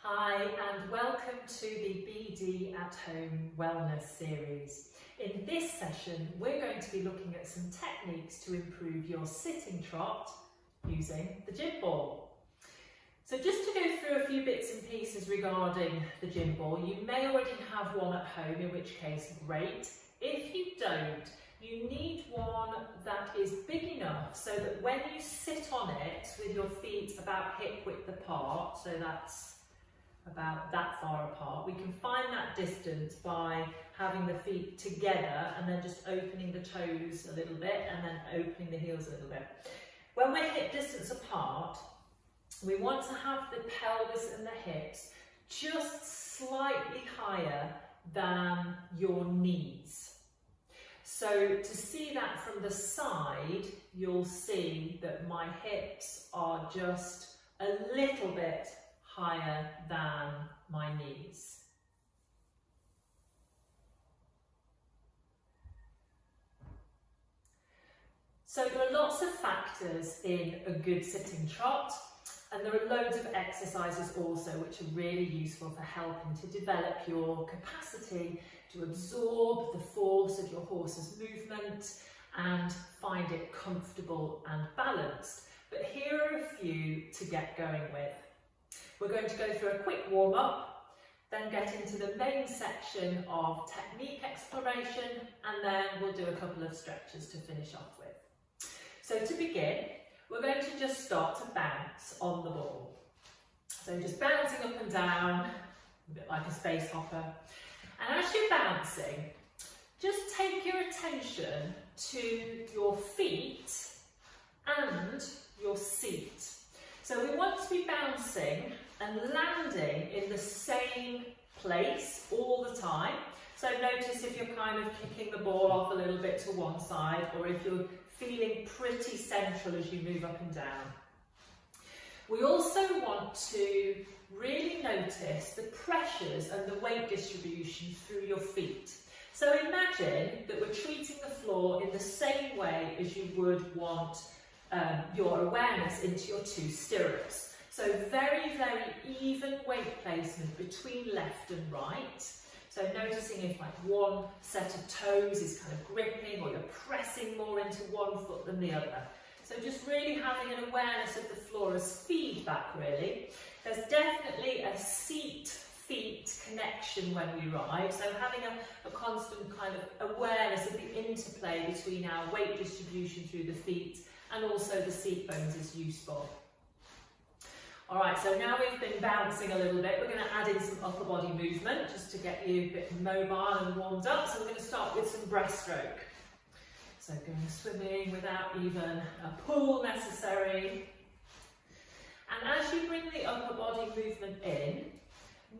Hi and welcome to the BD at Home Wellness series. In this session we're going to be looking at some techniques to improve your sitting trot using the gym ball. So just to go through a few bits and pieces regarding the gym ball, you may already have one at home, in which case great. If you don't, you need one that is big enough so that when you sit on it with your feet about hip width apart, so that's about that far apart, we can find that distance by having the feet together and then just opening the toes a little bit and then opening the heels a little bit. When we're hip distance apart, we want to have the pelvis and the hips just slightly higher than your knees. So to see that from the side, you'll see that my hips are just a little bit higher than my knees. So there are lots of factors in a good sitting trot, and there are loads of exercises also which are really useful for helping to develop your capacity to absorb the force of your horse's movement and find it comfortable and balanced. But here are a few to get going with. We're going to go through a quick warm-up, then get into the main section of technique exploration, and then we'll do a couple of stretches to finish off with. So to begin, we're going to just start to bounce on the ball. So just bouncing up and down, a bit like a space hopper. And as you're bouncing, just take your attention to your feet and your seat. So we want to be bouncing and landing in the same place all the time. So notice if you're kind of kicking the ball off a little bit to one side, or if you're feeling pretty central as you move up and down. We also want to really notice the pressures and the weight distribution through your feet. So imagine that we're treating the floor in the same way as you would want your awareness into your two stirrups. So very, very even weight placement between left and right. So noticing if like one set of toes is kind of gripping, or you're pressing more into one foot than the other. So just really having an awareness of the floor as feedback really. There's definitely a seat-feet connection when we ride, so having a constant kind of awareness of the interplay between our weight distribution through the feet and also the seat bones is useful. Alright, so now we've been bouncing a little bit, we're going to add in some upper body movement just to get you a bit mobile and warmed up. So we're going to start with some breaststroke. So going swimming without even a pull necessary. And as you bring the upper body movement in,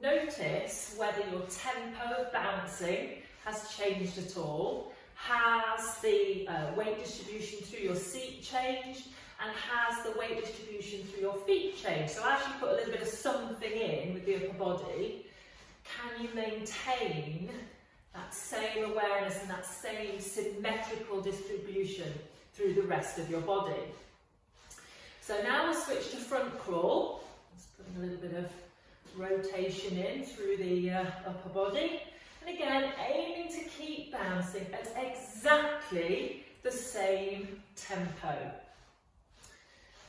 notice whether your tempo of bouncing has changed at all. Has the weight distribution through your seat changed? And has the weight distribution through your feet changed? So as you put a little bit of something in with the upper body, can you maintain that same awareness and that same symmetrical distribution through the rest of your body? So now we'll switch to front crawl. Just putting a little bit of rotation in through the upper body. And again, aiming to keep bouncing at exactly the same tempo.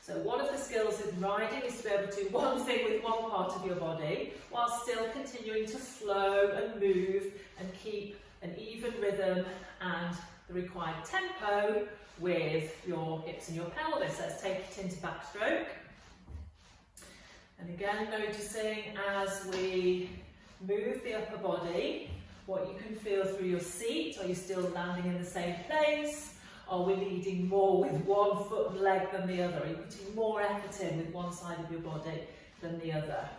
So one of the skills in riding is to be able to do one thing with one part of your body while still continuing to flow and move and keep an even rhythm and the required tempo with your hips and your pelvis. Let's take it into backstroke. And again, noticing as we move the upper body, what you can feel through your seat. Are you still landing in the same place? Are we leading more with one foot and leg than the other? Are you putting more effort in with one side of your body than the other?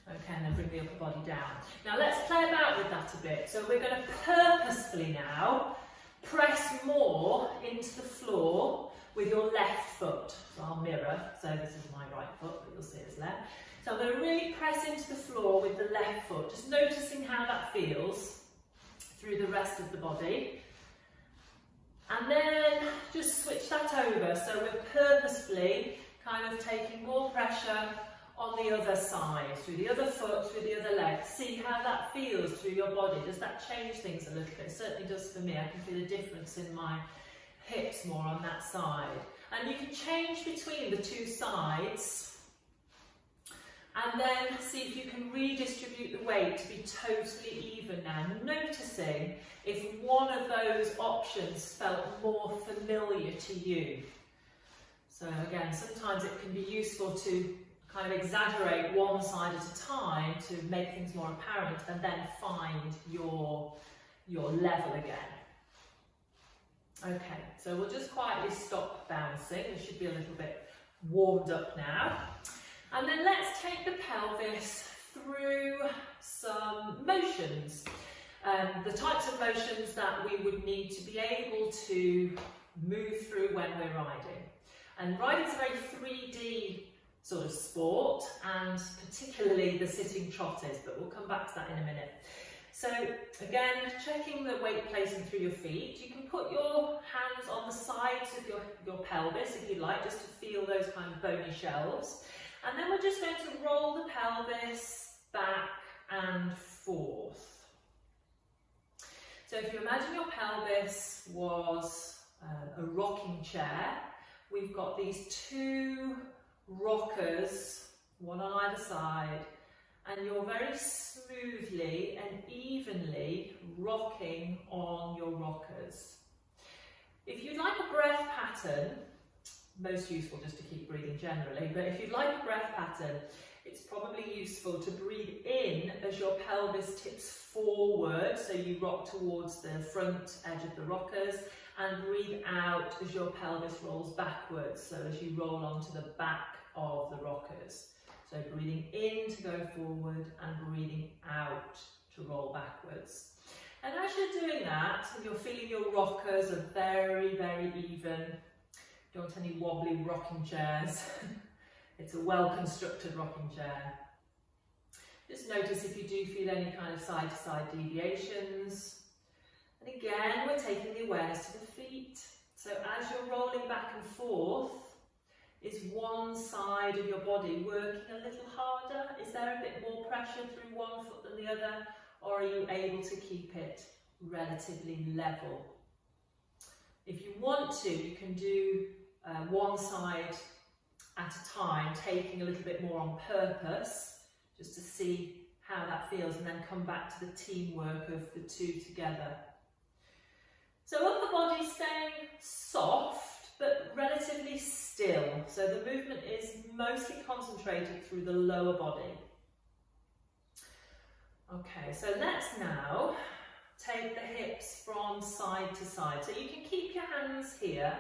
Okay, and then bring the upper body down. Now let's play about with that a bit. So we're going to purposefully now press more into the floor with your left foot. So I'll mirror, so this is my right foot, but you'll see it's left. So I'm going to really press into the floor with the left foot, just noticing how that feels through the rest of the body. And then just switch that over. So we're purposefully kind of taking more pressure on the other side, through the other foot, through the other leg. See how that feels through your body. Does that change things a little bit? It certainly does for me. I can feel a difference in my hips more on that side. And you can change between the two sides. And then see if you can redistribute the weight to be totally even now. Noticing if one of those options felt more familiar to you. So again, sometimes it can be useful to kind of exaggerate one side at a time to make things more apparent and then find your level again. Okay, so we'll just quietly stop bouncing. We should be a little bit warmed up now. And then let's take the pelvis through some motions. The types of motions that we would need to be able to move through when we're riding. And riding is a very 3D sort of sport, and particularly the sitting trot is, but we'll come back to that in a minute. So again, checking the weight placement through your feet. You can put your hands on the sides of your pelvis if you like, just to feel those kind of bony shelves. And then we're just going to roll the pelvis back and forth. So if you imagine your pelvis was a rocking chair, we've got these two rockers, one on either side, and you're very smoothly and evenly rocking on your rockers. If you'd like a breath pattern, most useful just to keep breathing generally, but if you'd like a breath pattern, it's probably useful to breathe in as your pelvis tips forward, so you rock towards the front edge of the rockers, and breathe out as your pelvis rolls backwards, so as you roll onto the back of the rockers. So breathing in to go forward and breathing out to roll backwards. And as you're doing that, you're feeling your rockers are very, very even. Don't want any wobbly rocking chairs. It's a well-constructed rocking chair. Just notice if you do feel any kind of side-to-side deviations. And again, we're taking the awareness to the feet. So as you're rolling back and forth, is one side of your body working a little harder? Is there a bit more pressure through one foot than the other? Or are you able to keep it relatively level? If you want to, you can do one side at a time, taking a little bit more on purpose, just to see how that feels, and then come back to the teamwork of the two together. So upper body staying soft, but relatively still. So the movement is mostly concentrated through the lower body. Okay, so let's now take the hips from side to side. So you can keep your hands here,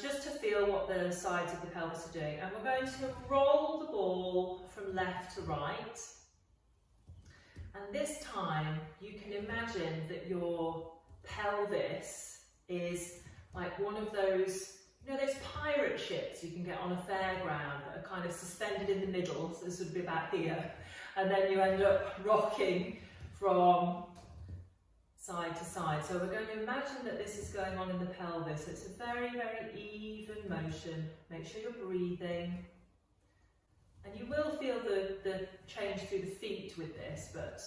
just to feel what the sides of the pelvis are doing. And we're going to roll the ball from left to right. And this time you can imagine that your pelvis is like one of those, you know, those pirate ships you can get on a fairground that are kind of suspended in the middle, so this would be about here, and then you end up rocking from side to side. So we're going to imagine that this is going on in the pelvis. It's a very, very even motion. Make sure you're breathing. And you will feel the change through the feet with this, but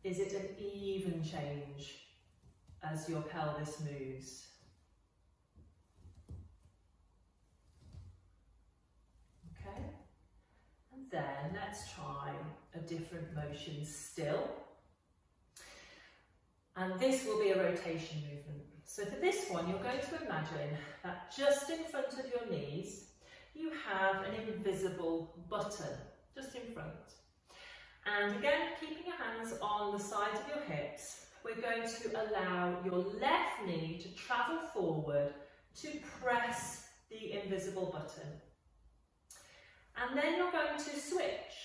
is it an even change as your pelvis moves? Okay. And then let's try a different motion still. And this will be a rotation movement. So for this one, you're going to imagine that just in front of your knees, you have an invisible button, just in front. And again, keeping your hands on the sides of your hips, we're going to allow your left knee to travel forward to press the invisible button. And then you're going to switch.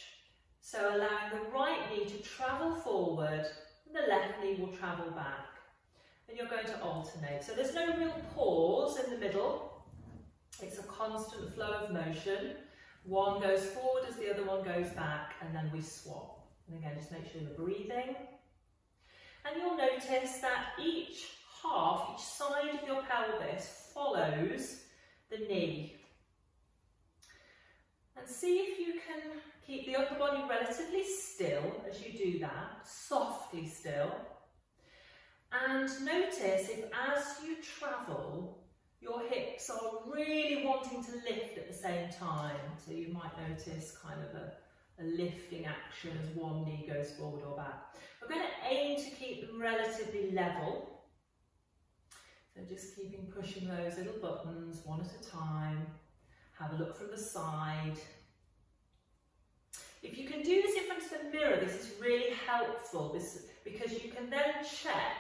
So allowing the right knee to travel forward, and the left knee will travel back. And you're going to alternate. So there's no real pause in the middle. It's a constant flow of motion. One goes forward as the other one goes back, and then we swap. And again, just make sure you're breathing. And you'll notice that each half, each side of your pelvis follows the knee. And see if you can keep the upper body relatively still as you do that, softly still. And notice if as you travel, your hips are really wanting to lift at the same time. So you might notice kind of a lifting action as one knee goes forward or back. We're going to aim to keep them relatively level. So just pushing those little buttons one at a time. Have a look from the side. If you can do this in front of the mirror, this is really helpful because you can then check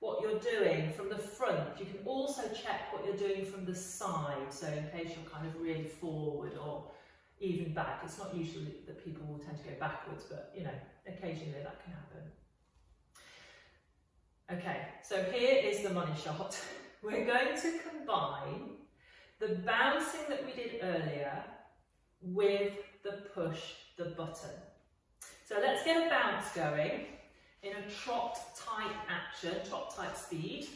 what you're doing from the front. You can also check what you're doing from the side, so in case you're kind of really forward or even back. It's not usually that people will tend to go backwards, but you know, occasionally that can happen. Okay, so here is the money shot. We're going to combine the bouncing that we did earlier with the push the button. So let's get a bounce going in a trot type action, trot type speed.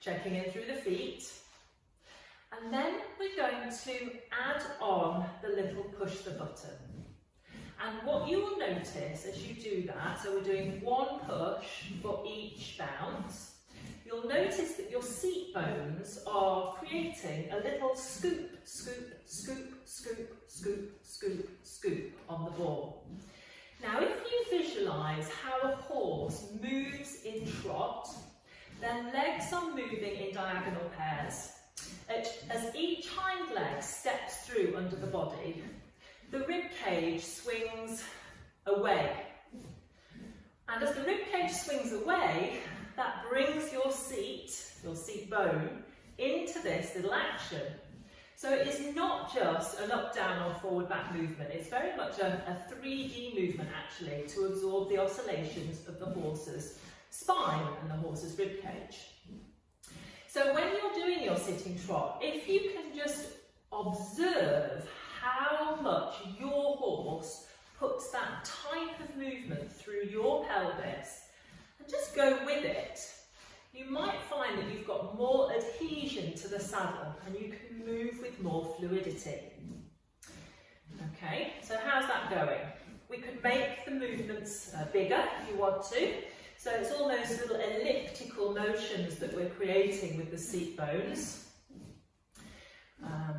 Checking in through the feet. And then we're going to add on the little push the button. And what you will notice as you do that, so we're doing one push for each bounce, you'll notice that your seat bones are creating a little scoop, scoop, scoop, scoop, scoop, scoop, scoop on the ball. Now if you visualise how a horse moves in trot, their legs are moving in diagonal pairs. As each hind leg steps through under the body, the rib cage swings away. And as the rib cage swings away, that brings your seat bone, into this little action. So it is not just an up, down or forward, back movement. It's very much a 3D movement actually to absorb the oscillations of the horse's spine and the horse's rib cage. So when you're doing your sitting trot, if you can just observe how much your horse puts that type of movement through your pelvis and just go with it, you might find that you've got more adhesion to the saddle and you can move with more fluidity. Okay, so how's that going? We could make the movements bigger if you want to. So it's all those little elliptical motions that we're creating with the seat bones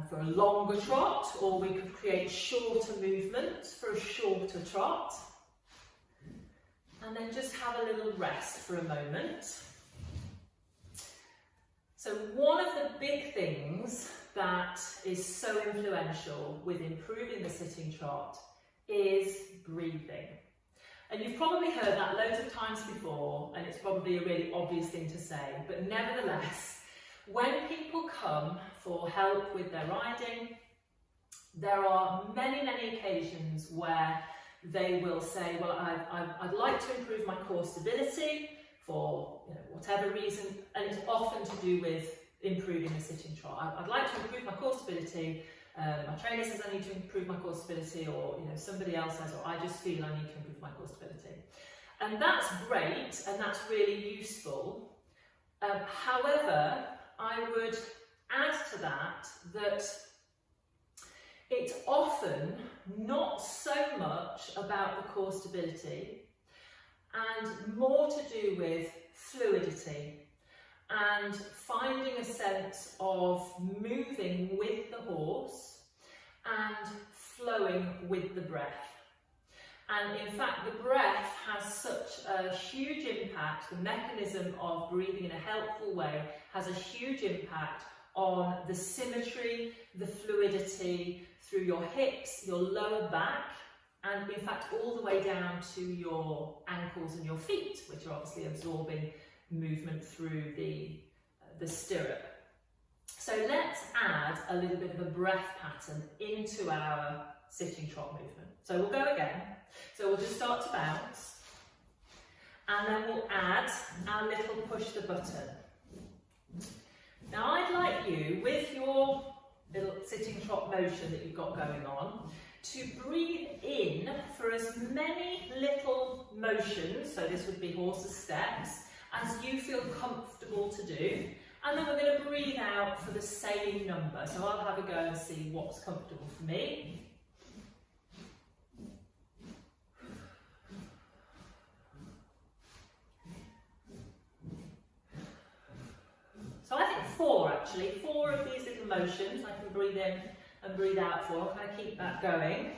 for a longer trot, or we could create shorter movements for a shorter trot. And then just have a little rest for a moment. So one of the big things that is so influential with improving the sitting trot is breathing. And you've probably heard that loads of times before, and it's probably a really obvious thing to say, but nevertheless, when people come for help with their riding, there are many, many occasions where they will say, well, I'd like to improve my core stability for whatever reason, and it's often to do with improving the sitting trot. I'd like to improve my core stability, my trainer says I need to improve my core stability, or somebody else says, or I just feel I need to improve my core stability. And that's great, and that's really useful. However, I would add to that it's often not so much about the core stability and more to do with fluidity and finding a sense of moving with the horse and flowing with the breath. And in fact, the breath has such a huge impact, the mechanism of breathing in a helpful way has a huge impact on the symmetry, the fluidity through your hips, your lower back, and in fact all the way down to your ankles and your feet, which are obviously absorbing movement through the stirrup. So let's add a little bit of a breath pattern into our sitting trot movement. So we'll go again. So we'll just start to bounce, and then we'll add our little push the button. Now I'd like you, with your little sitting trot motion that you've got going on, to breathe in for as many little motions, so this would be horse's steps, as you feel comfortable to do, And then we're going to breathe out for the same number. So I'll have a go and see what's comfortable for me. So I think 4 actually, 4 of these little motions I can breathe in and breathe out for. Kind of keep that going.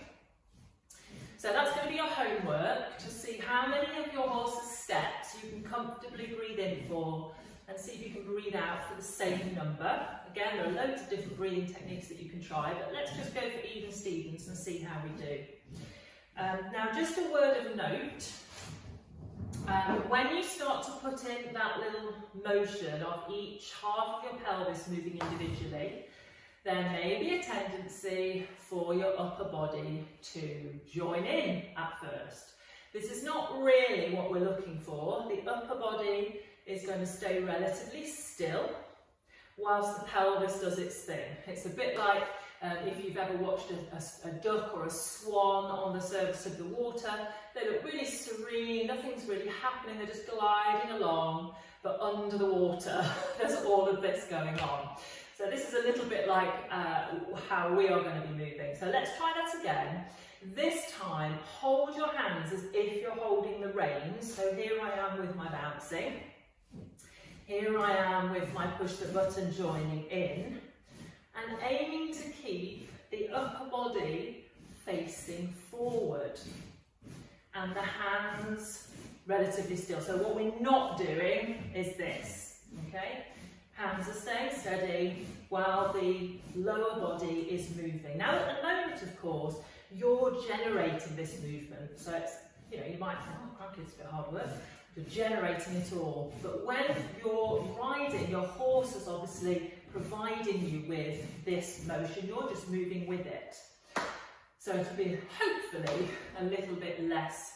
So that's going to be your homework, to see how many of your horse's steps you can comfortably breathe in for, and see if you can breathe out for the same number. Again, there are loads of different breathing techniques that you can try, but let's just go for even Stevens and see how we do. Now, just a word of note. When you start to put in that little motion of each half of your pelvis moving individually, there may be a tendency for your upper body to join in at first. This is not really what we're looking for. The upper body is going to stay relatively still whilst the pelvis does its thing. It's a bit like if you've ever watched a duck or a swan on the surface of the water. They look really serene, nothing's really happening, they're just gliding along, but under the water there's all of this going on. So this is a little bit like how we are going to be moving. So let's try that again. This time, hold your hands as if you're holding the reins. So here I am with my bouncing. Here I am with my push the button joining in. And aiming to keep the upper body facing forward. And the hands relatively still. So what we're not doing is this, okay? Hands are staying steady while the lower body is moving. Now at the moment, of course, you're generating this movement. So it's, you know, you might think, oh, crikey, it's a bit hard work. You're generating it all. But when you're riding, your horse is obviously providing you with this motion. You're just moving with it. So it'll be hopefully a little bit less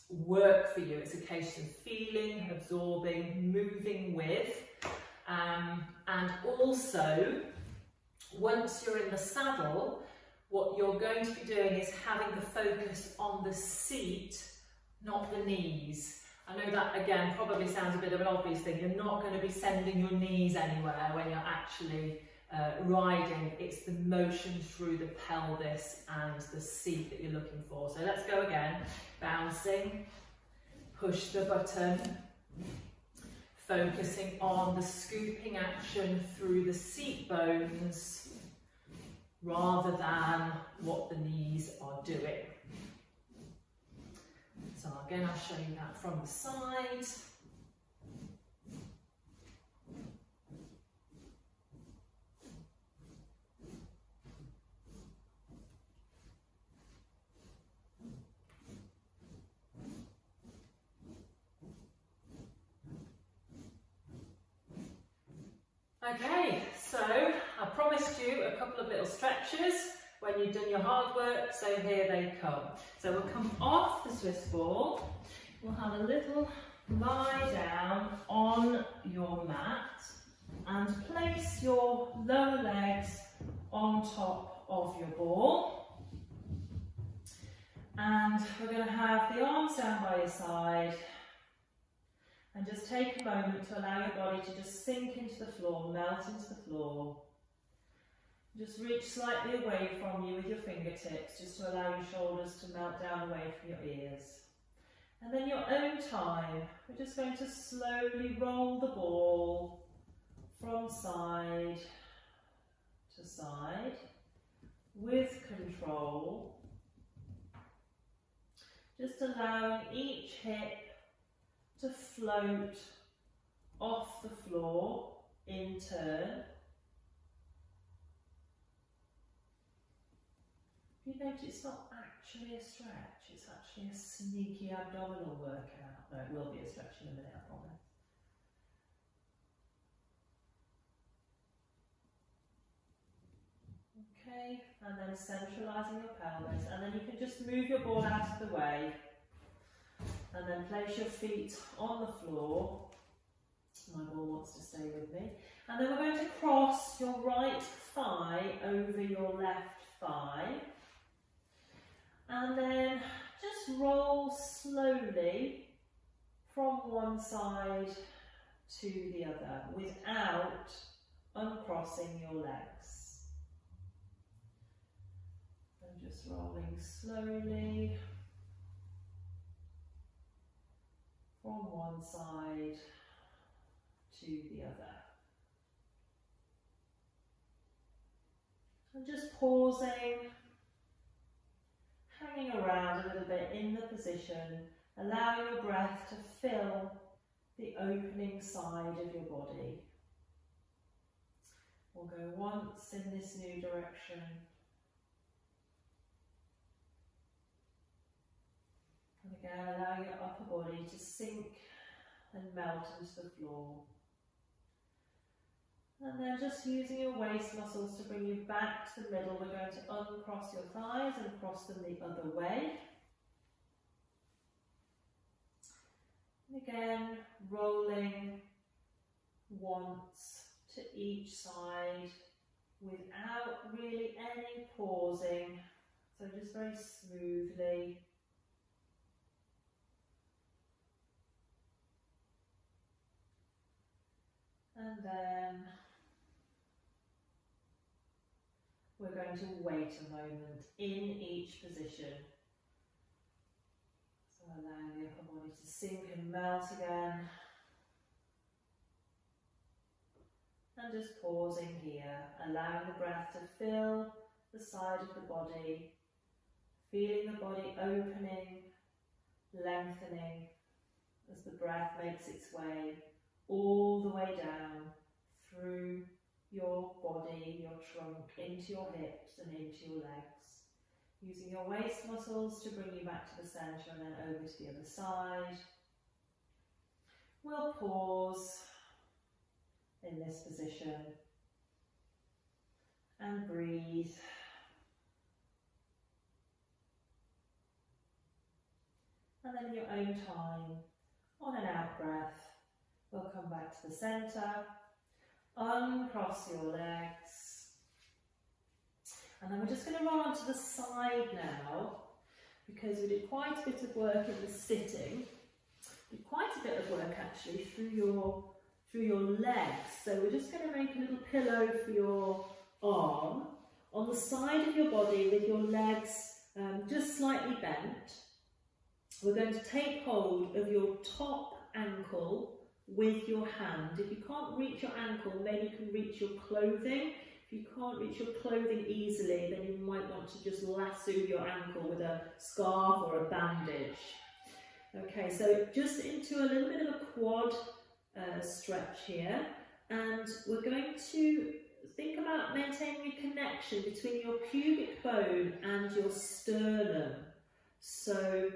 work for you. It's a case of feeling, absorbing, moving with. And also, once you're in the saddle, what you're going to be doing is having the focus on the seat, not the knees. I know that, again, probably sounds a bit of an obvious thing. You're not going to be sending your knees anywhere when you're actually riding. It's the motion through the pelvis and the seat that you're looking for. So let's go again. Bouncing, push the button, focusing on the scooping action through the seat bones rather than what the knees are doing. So again, I'll show you that from the side. Okay, so I promised you a couple of little stretches when you've done your hard work, so here they come. So we'll come off the Swiss ball, we'll have a little lie down on your mat and place your lower legs on top of your ball. And we're going to have the arms down by your side. And just take a moment to allow your body to just sink into the floor, melt into the floor. Just reach slightly away from you with your fingertips, just to allow your shoulders to melt down away from your ears. And then your own time, we're just going to slowly roll the ball from side to side with control. Just allowing each hip to float off the floor in turn. You notice it's not actually a stretch, it's actually a sneaky abdominal workout. No, it will be a stretch in a minute, I promise. Okay, and then centralising your pelvis, and then you can just move your ball out of the way. And then place your feet on the floor. My ball wants to stay with me. And then we're going to cross your right thigh over your left thigh. And then just roll slowly from one side to the other without uncrossing your legs. And just rolling slowly from one side to the other. And just pausing, hanging around a little bit in the position, allowing your breath to fill the opening side of your body. We'll go once in this new direction. And again, allow your upper body to sink and melt into the floor. And then just using your waist muscles to bring you back to the middle, we're going to uncross your thighs and cross them the other way. And again, rolling once to each side without really any pausing, so just very smoothly. And then we're going to wait a moment in each position. So allowing the upper body to sink and melt again. And just pausing here, allowing the breath to fill the side of the body, feeling the body opening, lengthening as the breath makes its way all the way down through your body, your trunk, into your hips and into your legs. Using your waist muscles to bring you back to the centre and then over to the other side. We'll pause in this position and breathe. And then in your own time, on an out breath, we'll come back to the centre, uncross your legs, and then we're just going to roll onto the side now, because we did quite a bit of work in the sitting, did quite a bit of work actually through your legs. So we're just going to make a little pillow for your arm on the side of your body with your legs just slightly bent. We're going to take hold of your top ankle with your hand. If you can't reach your ankle, maybe you can reach your clothing. If you can't reach your clothing easily, then you might want to just lasso your ankle with a scarf or a bandage. Okay, so just into a little bit of a quad stretch here, and we're going to think about maintaining a connection between your pubic bone and your sternum. So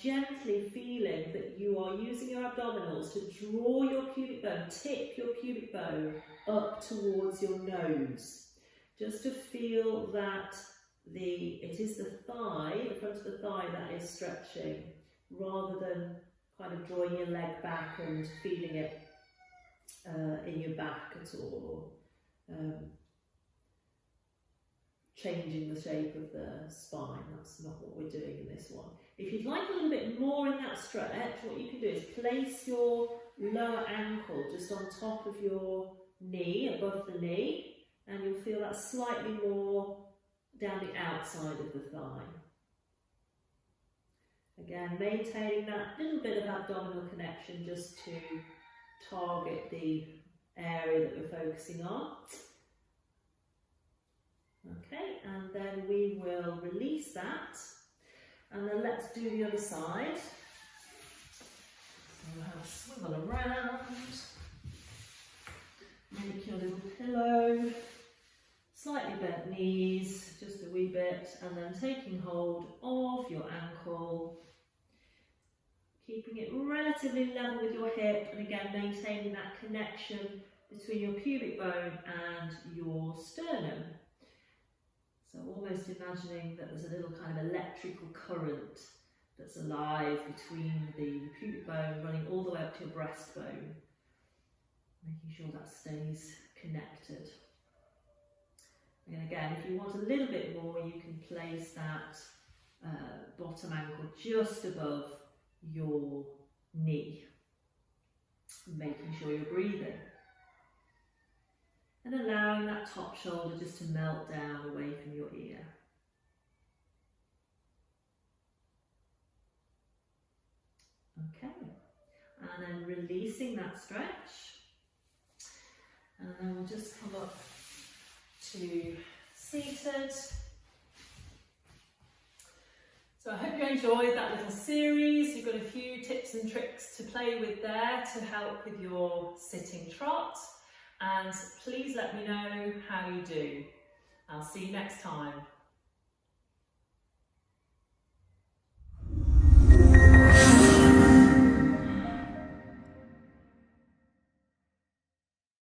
gently feeling that you are using your abdominals to draw your pubic bone, tip your pubic bone up towards your nose, just to feel that it is the thigh, the front of the thigh, that is stretching, rather than kind of drawing your leg back and feeling it in your back at all, or changing the shape of the spine. That's not what we're doing in this one. If you'd like a little bit more in that stretch, what you can do is place your lower ankle just on top of your knee, above the knee, and you'll feel that slightly more down the outside of the thigh. Again, maintaining that little bit of abdominal connection just to target the area that we're focusing on. Okay, and then we will release that, and then let's do the other side. So we'll have a swivel around, make your little pillow, slightly bent knees, just a wee bit, and then taking hold of your ankle, keeping it relatively level with your hip, and again maintaining that connection between your pubic bone and your sternum. So almost imagining that there's a little kind of electrical current that's alive between the pubic bone running all the way up to your breastbone, making sure that stays connected. And again, if you want a little bit more, you can place that bottom ankle just above your knee. making sure you're breathing. And allowing that top shoulder just to melt down away from your ear. Okay, and then releasing that stretch. And then we'll just come up to seated. So I hope you enjoyed that little series. You've got a few tips and tricks to play with there to help with your sitting trot. And please let me know how you do. I'll see you next time.